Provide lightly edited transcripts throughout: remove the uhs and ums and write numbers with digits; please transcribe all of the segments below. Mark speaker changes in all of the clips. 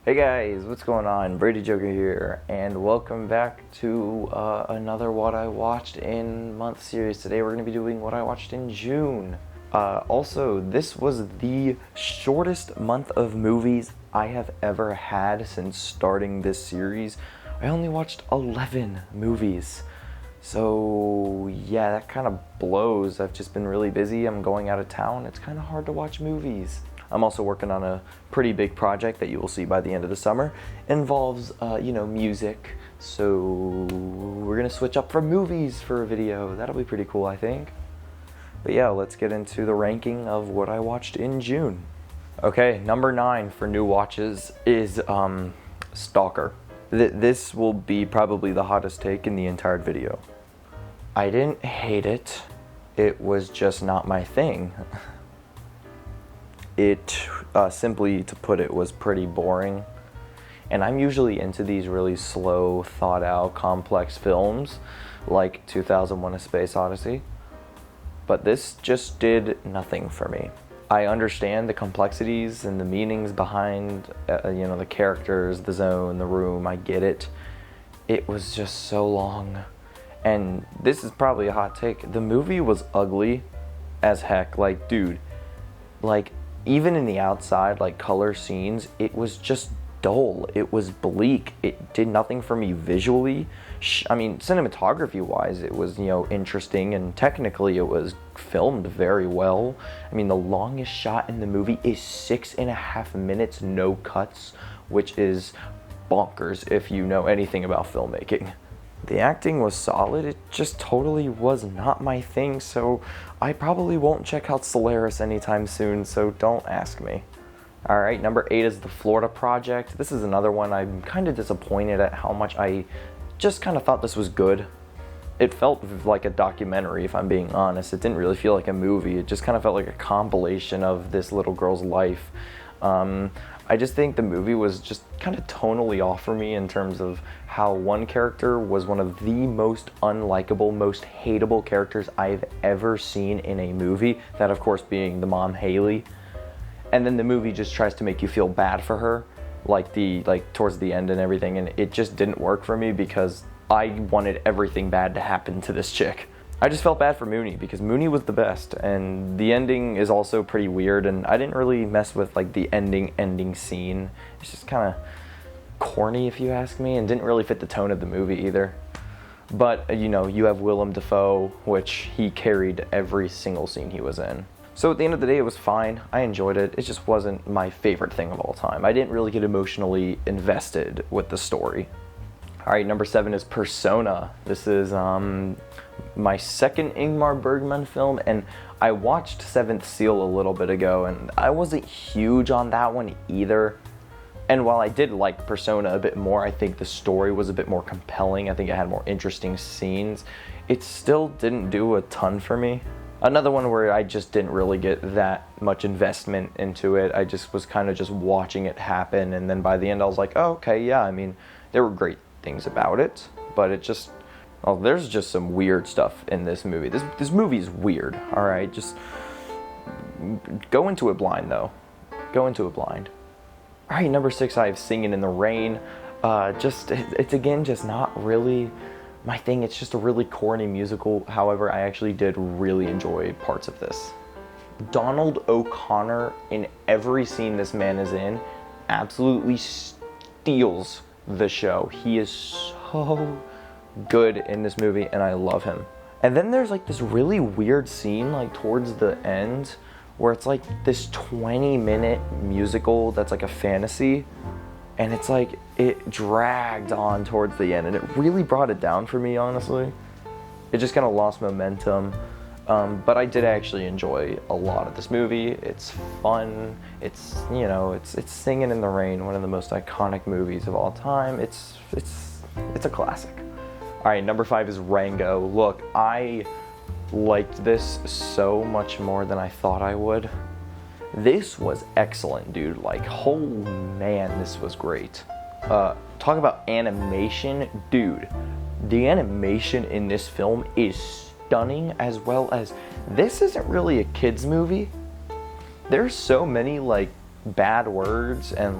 Speaker 1: Hey guys, what's going on? Brady Joker here, and welcome back to another What I Watched in Month series. Today we're going to be doing What I Watched in June. Also, this was the shortest month of movies I have ever had since starting this series. I only watched 11 movies. So yeah, that kind of blows. I've just been really busy. I'm going out of town. It's kind of hard to watch movies. I'm also working on a pretty big project that you will see by the end of the summer. It involves, music. So we're gonna switch up from movies for a video. That'll be pretty cool, I think. But yeah, let's get into the ranking of what I watched in June. Okay, number 9 for new watches is Stalker. This will be probably the hottest take in the entire video. I didn't hate it. It was just not my thing. It, simply to put it, was pretty boring. And I'm usually into these really slow, thought out, complex films like 2001: A Space Odyssey. But this just did nothing for me. I understand the complexities and the meanings behind, the characters, the zone, the room. I get it. It was just so long. And this is probably a hot take. The movie was ugly as heck. Like, dude, even in the outside, color scenes, it was just dull. It was bleak. It did nothing for me visually. Cinematography wise, it was, interesting, and technically it was filmed very well. The longest shot in the movie is 6.5 minutes, no cuts, which is bonkers if you know anything about filmmaking. The acting was solid, it just totally was not my thing, so I probably won't check out Solaris anytime soon, so don't ask me. Alright, number 8 is The Florida Project. This is another one I'm kind of disappointed at how much I just kind of thought this was good. It felt like a documentary, if I'm being honest. It didn't really feel like a movie. It just kind of felt like a compilation of this little girl's life. I just think the movie was just kind of tonally off for me in terms of how one character was one of the most unlikable, most hateable characters I've ever seen in a movie. That, of course, being the mom, Haley. And then the movie just tries to make you feel bad for her, towards the end and everything. And it just didn't work for me because I wanted everything bad to happen to this chick. I just felt bad for Mooney because Mooney was the best, and the ending is also pretty weird, and I didn't really mess with the ending scene. It's just kind of corny, if you ask me, and didn't really fit the tone of the movie either. But you have Willem Dafoe, which he carried every single scene he was in. So at the end of the day, it was fine. I enjoyed it. It just wasn't my favorite thing of all time. I didn't really get emotionally invested with the story. Alright, number 7 is Persona. This is my second Ingmar Bergman film, and I watched Seventh Seal a little bit ago, and I wasn't huge on that one either. And while I did like Persona a bit more, I think the story was a bit more compelling. I think it had more interesting scenes. It still didn't do a ton for me. Another one where I just didn't really get that much investment into it. I just was kind of just watching it happen, and then by the end I was like, oh, okay, yeah, there were great things about it, but there's just some weird stuff in this movie. This movie is weird, alright? Just go into it blind, though. Go into it blind. Alright, number 6, I have Singin' in the Rain. It's again just not really my thing. It's just a really corny musical. However, I actually did really enjoy parts of this. Donald O'Connor, in every scene this man is in, absolutely steals the show. He is so good in this movie, and I love him. And then there's this really weird scene towards the end where it's this 20-minute musical that's a fantasy, and it's it dragged on towards the end, and it really brought it down for me, honestly. It just kind of lost momentum. But I did actually enjoy a lot of this movie. It's fun. It's it's Singin' in the Rain, one of the most iconic movies of all time. It's a classic. All right, number 5 is Rango. Look, I liked this so much more than I thought I would. This was excellent, dude. Oh man, this was great. Talk about animation, dude. The animation in this film is stunning, as well as this isn't really a kids movie. There's so many bad words and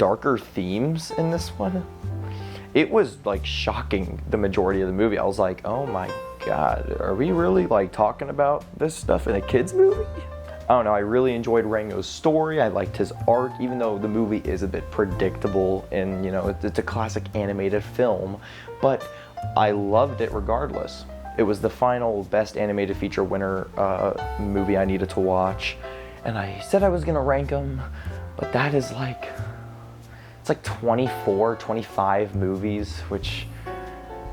Speaker 1: darker themes in this one. It was like shocking the majority of the movie. I was like, oh my God, are we really like talking about this stuff in a kid's movie? I don't know, I really enjoyed Rango's story. I liked his arc, even though the movie is a bit predictable and, you know, it's a classic animated film, but I loved it regardless. It was the final Best Animated Feature winner movie I needed to watch, and I said I was gonna rank them, but that is like, it's like 24, 25 movies, which,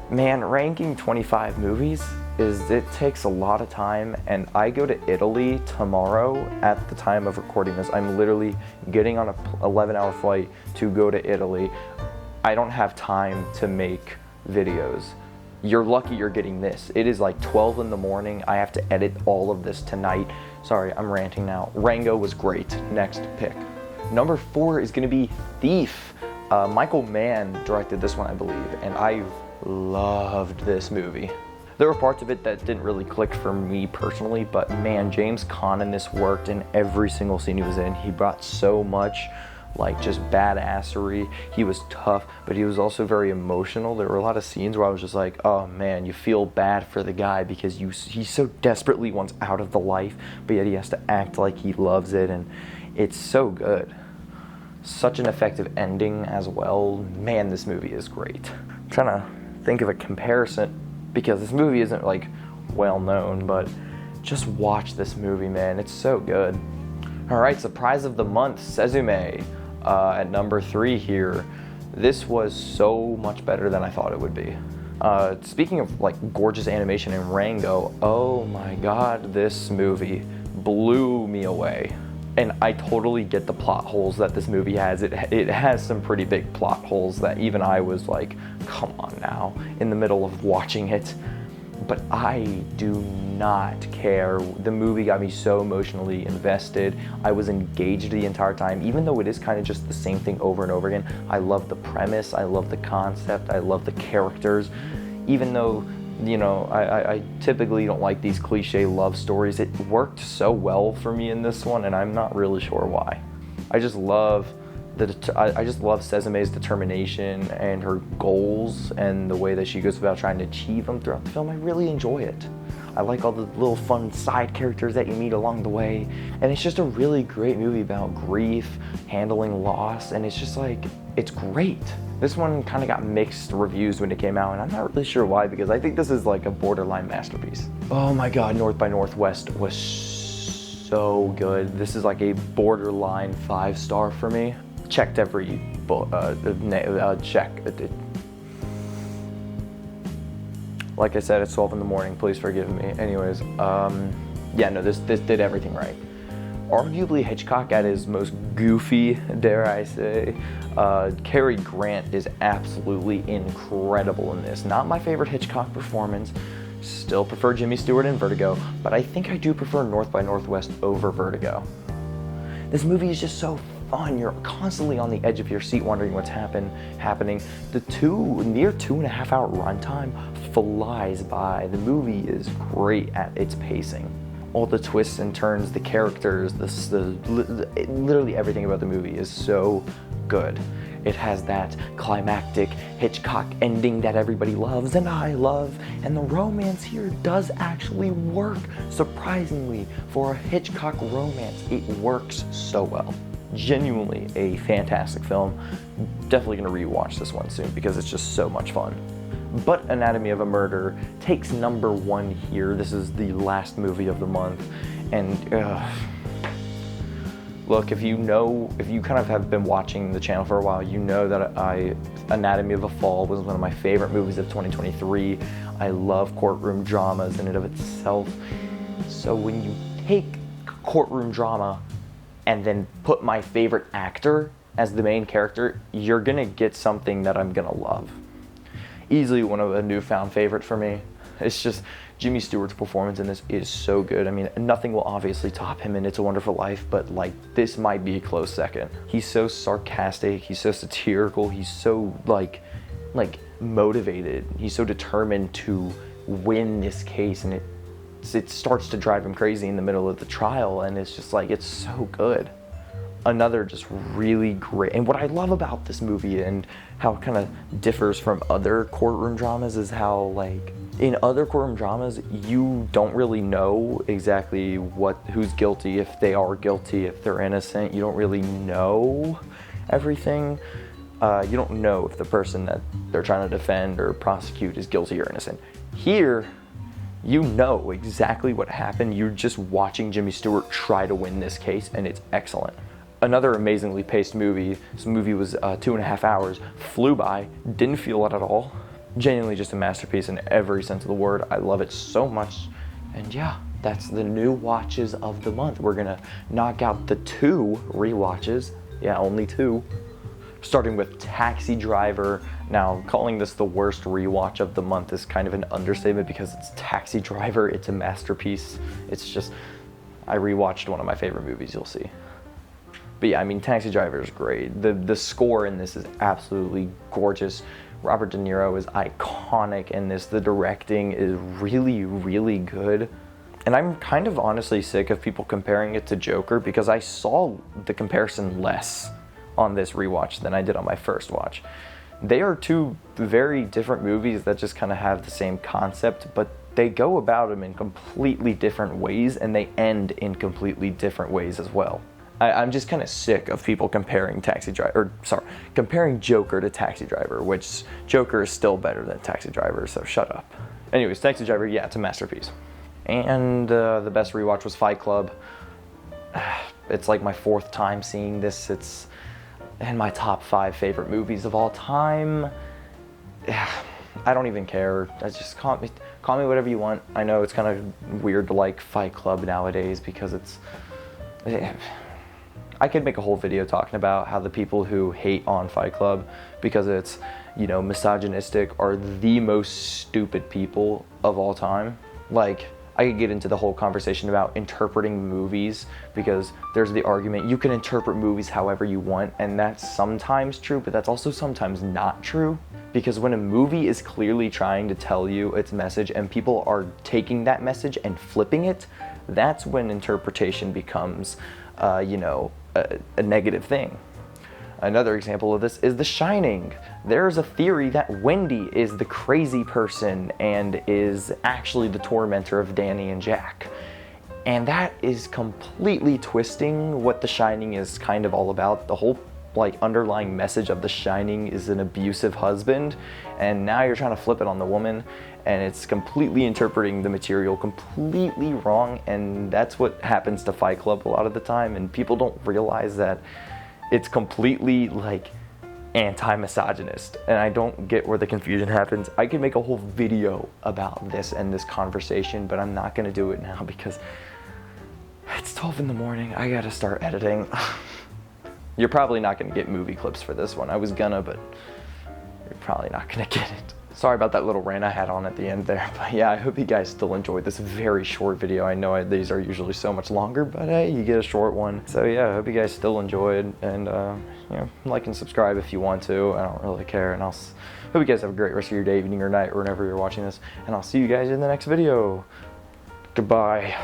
Speaker 1: man, ranking 25 movies it takes a lot of time, and I go to Italy tomorrow at the time of recording this. I'm literally getting on a 11-hour flight to go to Italy. I don't have time to make videos. You're lucky you're getting this. It is like 12 in the morning. I have to edit all of this tonight. Sorry, I'm ranting now. Rango was great. Next pick. Number 4 is gonna be Thief. Michael Mann directed this one, I believe, and I loved this movie. There were parts of it that didn't really click for me personally, but man, James Caan in this worked in every single scene he was in. He brought so much, like, just badassery. He was tough, but he was also very emotional. There were a lot of scenes where I was just like, oh man, you feel bad for the guy because he so desperately wants out of the life, but yet he has to act like he loves it, and it's so good. Such an effective ending as well. Man, this movie is great. I'm trying to think of a comparison, because this movie isn't like well known, but just watch this movie, man. It's so good. All right, surprise of the month, Suzume, at number 3 here. This was so much better than I thought it would be. Speaking of like gorgeous animation in Rango, oh my God, this movie blew me away. And I totally get the plot holes that this movie has. It has some pretty big plot holes that even I was like, come on now, in the middle of watching it. But I do not care. The movie got me so emotionally invested. I was engaged the entire time, even though it is kind of just the same thing over and over again. I love the premise, I love the concept, I love the characters. Even though, you know, I typically don't like these cliche love stories, it worked so well for me in this one, and I'm not really sure why. I just love Suzume's determination and her goals and the way that she goes about trying to achieve them throughout the film. I really enjoy it. I like all the little fun side characters that you meet along the way, and it's just a really great movie about grief, handling loss, and it's just like, it's great. This one kind of got mixed reviews when it came out, and I'm not really sure why, because I think this is like a borderline masterpiece. Oh my God, North by Northwest was so good. This is like a borderline 5-star for me. Checked every check. Like I said, it's 12 in the morning. Please forgive me. Anyways, yeah, no, this did everything right. Arguably Hitchcock at his most goofy, dare I say. Cary Grant is absolutely incredible in this. Not my favorite Hitchcock performance. Still prefer Jimmy Stewart in Vertigo, but I think I do prefer North by Northwest over Vertigo. This movie is just so fun. You're constantly on the edge of your seat wondering what's happening. The near 2.5 hour runtime flies by. The movie is great at its pacing. All the twists and turns, the characters, literally everything about the movie is so good. It has that climactic Hitchcock ending that everybody loves and I love, and the romance here does actually work. Surprisingly, for a Hitchcock romance, it works so well. Genuinely a fantastic film. Definitely gonna rewatch this one soon because it's just so much fun. But Anatomy of a Murder takes number 1 here. This is the last movie of the month, and look, if you kind of have been watching the channel for a while, you know that Anatomy of a Fall was one of my favorite movies of 2023. I love courtroom dramas in and of itself. So when you take courtroom drama and then put my favorite actor as the main character, you're gonna get something that I'm gonna love. Easily one of a newfound favorite for me. It's just Jimmy Stewart's performance in this is so good. I mean, nothing will obviously top him in It's a Wonderful Life, but like this might be a close second. He's so sarcastic, he's so satirical, he's so like motivated, he's so determined to win this case, and it starts to drive him crazy in the middle of the trial, and it's just like, it's so good. another just really great, and what I love about this movie and how it kind of differs from other courtroom dramas is how, like, in other courtroom dramas, you don't really know exactly who's guilty, if they are guilty, if they're innocent. You don't really know everything. You don't know if the person that they're trying to defend or prosecute is guilty or innocent. Here, you know exactly what happened. You're just watching Jimmy Stewart try to win this case, and it's excellent. Another amazingly paced movie. This movie was 2.5 hours, flew by, didn't feel it at all. Genuinely just a masterpiece in every sense of the word. I love it so much. And yeah, that's the new watches of the month. We're gonna knock out the 2 rewatches. Yeah, only 2. Starting with Taxi Driver. Now, calling this the worst rewatch of the month is kind of an understatement because it's Taxi Driver. It's a masterpiece. It's just, I rewatched one of my favorite movies, you'll see. But yeah, I mean, Taxi Driver is great. The score in this is absolutely gorgeous. Robert De Niro is iconic in this. The directing is really, really good. And I'm kind of honestly sick of people comparing it to Joker because I saw the comparison less on this rewatch than I did on my first watch. They are 2 very different movies that just kind of have the same concept, but they go about them in completely different ways, and they end in completely different ways as well. I'm just kind of sick of people comparing comparing Joker to Taxi Driver, which Joker is still better than Taxi Driver, so shut up. Anyways, Taxi Driver, yeah, it's a masterpiece. And the best rewatch was Fight Club. It's like my 4th time seeing this. It's in my top 5 favorite movies of all time. I don't even care. Just call me whatever you want. I know it's kind of weird to like Fight Club nowadays because I could make a whole video talking about how the people who hate on Fight Club because it's, you know, misogynistic are the most stupid people of all time. Like, I could get into the whole conversation about interpreting movies because there's the argument you can interpret movies however you want, and that's sometimes true, but that's also sometimes not true. Because when a movie is clearly trying to tell you its message and people are taking that message and flipping it, that's when interpretation becomes, a negative thing. Another example of this is The Shining. There's a theory that Wendy is the crazy person and is actually the tormentor of Danny and Jack. And that is completely twisting what The Shining is kind of all about. The whole underlying message of The Shining is an abusive husband, and now you're trying to flip it on the woman, and it's completely interpreting the material completely wrong, and that's what happens to Fight Club a lot of the time, and people don't realize that it's completely anti-misogynist, and I don't get where the confusion happens. I could make a whole video about this and this conversation, but I'm not gonna do it now because it's 12 in the morning. I gotta start editing. You're probably not gonna get movie clips for this one. I was gonna, but you're probably not gonna get it. Sorry about that little rant I had on at the end there, but yeah, I hope you guys still enjoyed this very short video. I know these are usually so much longer, but hey, you get a short one. So yeah, I hope you guys still enjoyed, and like and subscribe if you want to. I don't really care, and hope you guys have a great rest of your day, evening, or night, or whenever you're watching this, and I'll see you guys in the next video. Goodbye.